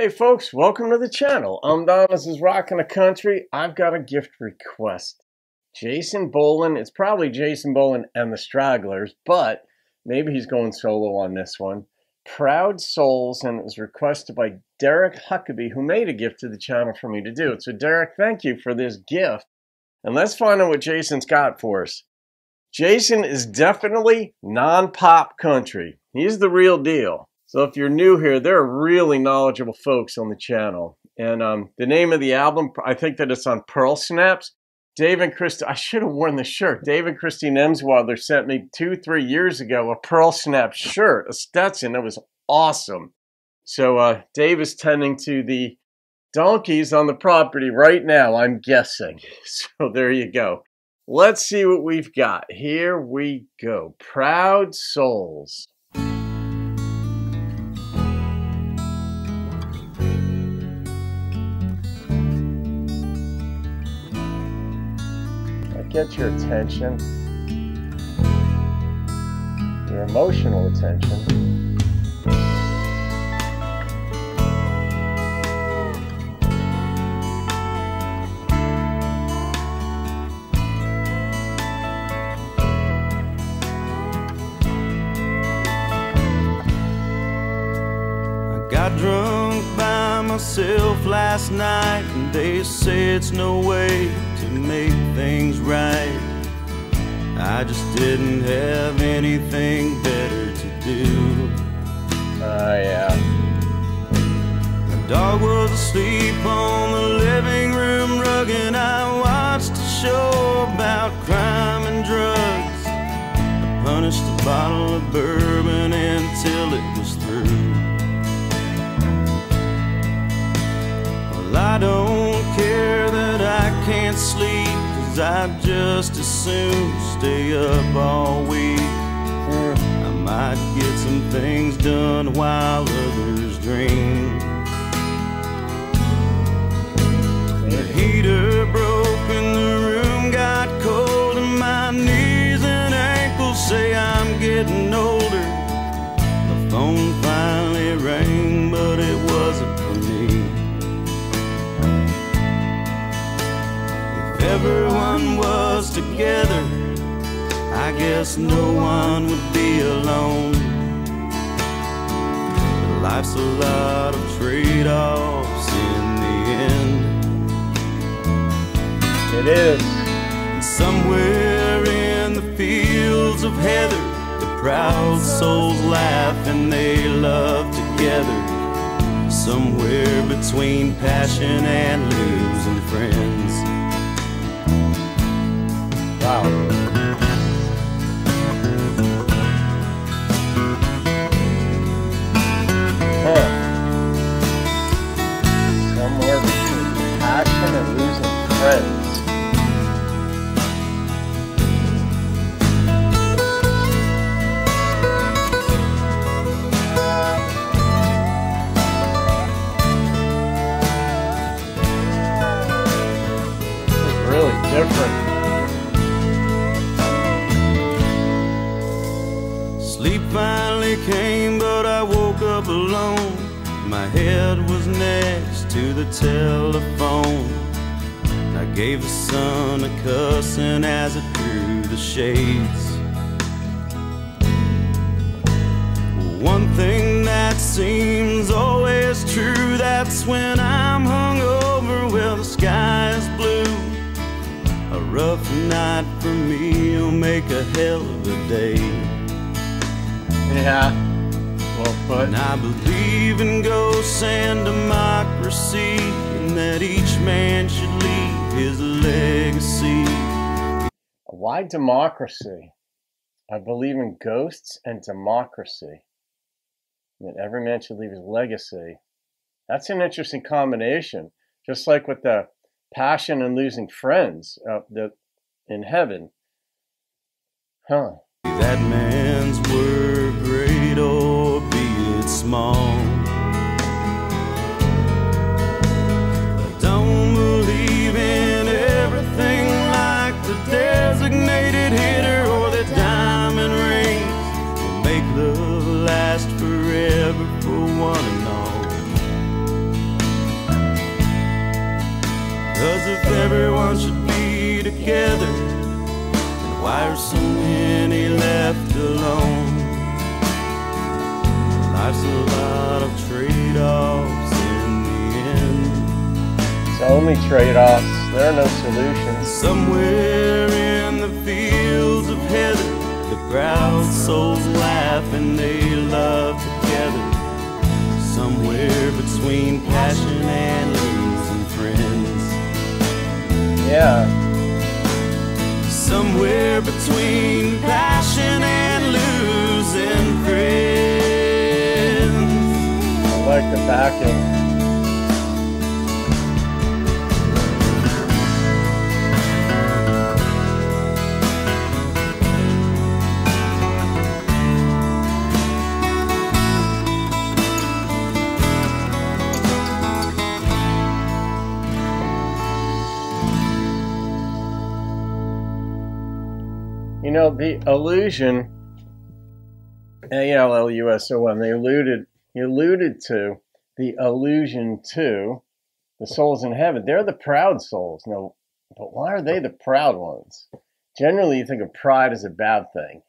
Hey folks, welcome to the channel. I'm Don, this is Rockin' the Country. I've got a gift request. Jason Boland, it's probably Jason Boland and the Stragglers, but maybe he's going solo on this one. Proud Souls, and it was requested by Derek Huckaby, who made a gift to the channel for me to do it. So Derek, thank you for this gift. And let's find out what Jason's got for us. Jason is definitely non-pop country. He's the real deal. So if you're new here, there are really knowledgeable folks on the channel. And the name of the album, I think that it's on Pearl Snaps. Dave and Christy, I should have worn the shirt. Dave and Christine Emsweiler sent me 2-3 years ago a Pearl Snap shirt, a Stetson. It was awesome. So Dave is tending to the donkeys on the property right now, I'm guessing. So there you go. Let's see what we've got. Here we go. Proud Souls. Get your attention, your emotional attention. I got drunk by myself last night, and they say it's no way to make things right. I just didn't have anything better to do. Yeah. The dog was asleep on the living room rug, and I watched a show about crime and drugs. I punished a bottle of bourbon until it was through. Well, I don't care that I can't sleep, 'cause I'd just as soon stay up all week. I might get some things done while others dream. The heater broke and the room got cold, and my knees and ankles say I'm getting older. The phone finally rang, but it wasn't for me. If everyone was together, I guess no one would be alone. But life's a lot of trade-offs in the end. It is. And somewhere in the fields of heather, the proud souls laugh and they love together. Somewhere between passion and losing friends. Wow. Somewhere between passion and losing friends. This is really different. Sleep finally came, but I woke up alone. My head was next to the telephone. I gave the sun a cussing as it drew the shades. One thing that seems always true, that's when I'm hungover, well, the sky is blue. A rough night for me will make a hell of a day. Yeah, well put. And I believe in ghosts and democracy, and that each man should leave his legacy. Why democracy? I believe in ghosts and democracy. And that every man should leave his legacy. That's an interesting combination. Just like with the passion and losing friends in heaven. Huh. That man's word great or be it small. I don't believe in everything like the designated hitter or the diamond rings. We'll make love last forever for one and all. 'Cause if everyone should be together, then why are so many left alone? Life's a lot of trade-offs in the end. It's only trade-offs. There are no solutions. Somewhere in the fields of heather, the proud souls laugh and they love together. Somewhere between passion and losing friends. Yeah. Somewhere between passion and losing friends. I like the backing. You know, the illusion, ALLUSON, he alluded to the allusion to the souls in heaven. They're the proud souls. No, but why are they the proud ones? Generally, you think of pride as a bad thing.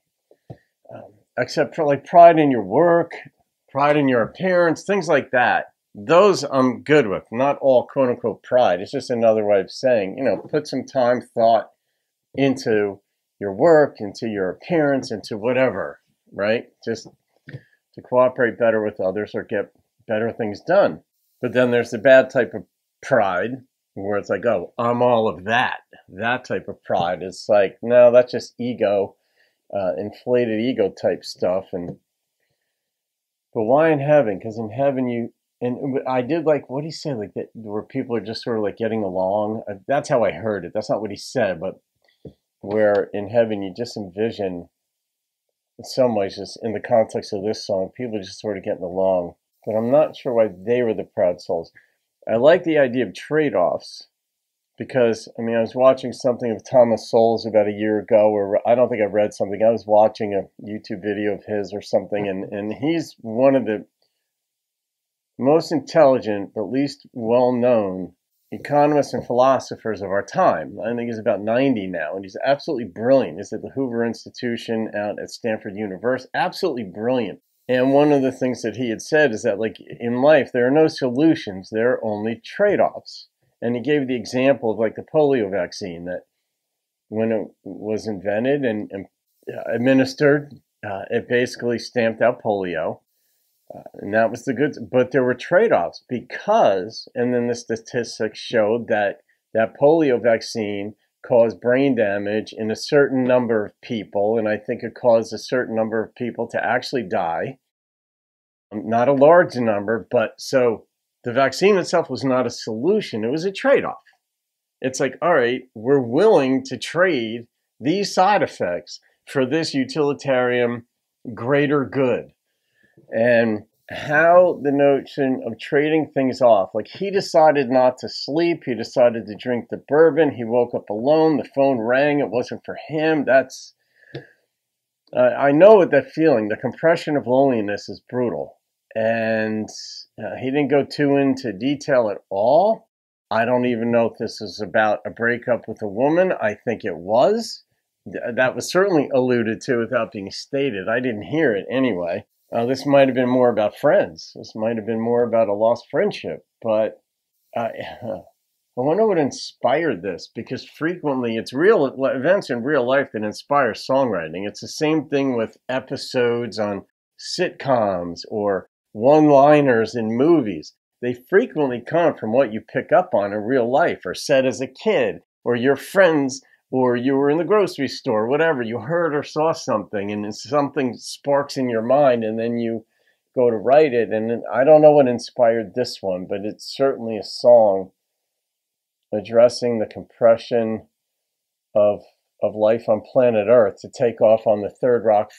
Except for like pride in your work, pride in your appearance, things like that. Those I'm good with. Not all quote unquote pride. It's just another way of saying, put some time, thought into your work, into your appearance, into whatever, right? Just to cooperate better with others or get better things done. But then there's the bad type of pride where it's like, oh, I'm all of that. That type of pride is like, no, that's just ego, inflated ego type stuff. But why in heaven? Because in heaven and I did like what he said, like that, where people are just sort of like getting along. That's how I heard it. That's not what he said, but where in heaven you just envision, in some ways, just in the context of this song, people just sort of getting along. But I'm not sure why they were the proud souls. I like the idea of trade-offs because, I was watching something of Thomas Sowell's about a year ago, or I don't think I read something. I was watching a YouTube video of his or something, and he's one of the most intelligent but least well-known economists and philosophers of our time. I think he's about 90 now, and he's absolutely brilliant. He's at the Hoover Institution out at Stanford University. Absolutely brilliant. And one of the things that he had said is that, like, in life, there are no solutions. There are only trade-offs. And he gave the example of, like, the polio vaccine, that when it was invented and administered, it basically stamped out polio. And that was the good, but there were trade-offs because, and then the statistics showed that polio vaccine caused brain damage in a certain number of people, and I think it caused a certain number of people to actually die. Not a large number, but so the vaccine itself was not a solution, it was a trade-off. It's like, all right, we're willing to trade these side effects for this utilitarian greater good. And how the notion of trading things off, like he decided not to sleep, he decided to drink the bourbon, he woke up alone, the phone rang, it wasn't for him. That's, I know what that feeling, the compression of loneliness is brutal. And he didn't go too into detail at all. I don't even know if this is about a breakup with a woman. I think it was. That was certainly alluded to without being stated. I didn't hear it anyway. This might have been more about friends. This might have been more about a lost friendship. But I wonder what inspired this, because frequently it's real events in real life that inspire songwriting. It's the same thing with episodes on sitcoms or one-liners in movies. They frequently come from what you pick up on in real life or said as a kid or your friends, or you were in the grocery store, whatever, you heard or saw something and something sparks in your mind and then you go to write it. And I don't know what inspired this one, but it's certainly a song addressing the compression of life on planet Earth. To take off on the Third Rock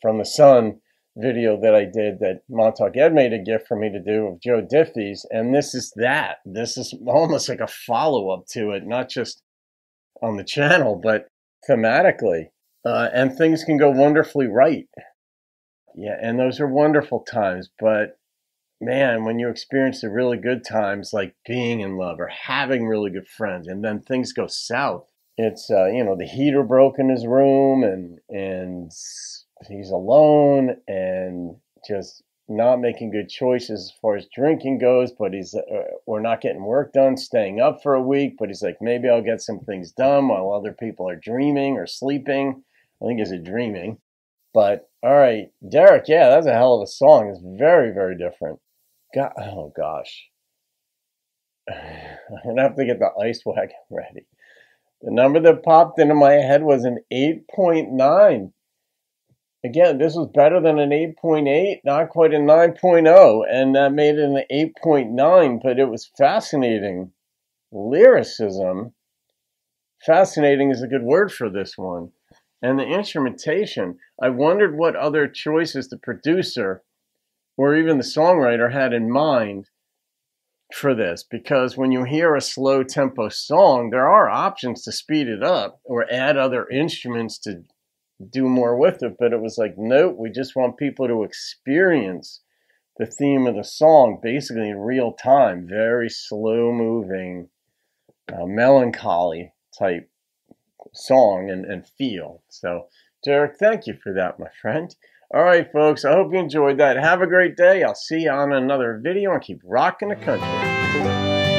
from the Sun video that I did, that Montauk Ed made a gift for me to do, of Joe Diffie's. And this is that. This is almost like a follow-up to it, not just on the channel, but thematically. And things can go wonderfully right. Yeah, and those are wonderful times. But man, when you experience the really good times, like being in love or having really good friends, and then things go south. It's the heater broke in his room, and he's alone and just not making good choices as far as drinking goes. But we're not getting work done, staying up for a week. But he's like, maybe I'll get some things done while other people are dreaming or sleeping. I think it's dreaming. But all right, Derek, yeah, that's a hell of a song. It's very, very different. God, oh gosh, I'm gonna have to get the ice wagon ready. The number that popped into my head was an 8.9. Again, this was better than an 8.8, not quite a 9.0, and that made it an 8.9, but it was fascinating. Lyricism. Fascinating is a good word for this one. And the instrumentation, I wondered what other choices the producer or even the songwriter had in mind for this, because when you hear a slow tempo song, there are options to speed it up or add other instruments to do more with it. But it was like, nope, we just want people to experience the theme of the song basically in real time. Very slow moving, melancholy type song and feel. So, Derek, thank you for that, my friend. All right, folks, I hope you enjoyed that. Have a great day. I'll see you on another video and keep rocking the country.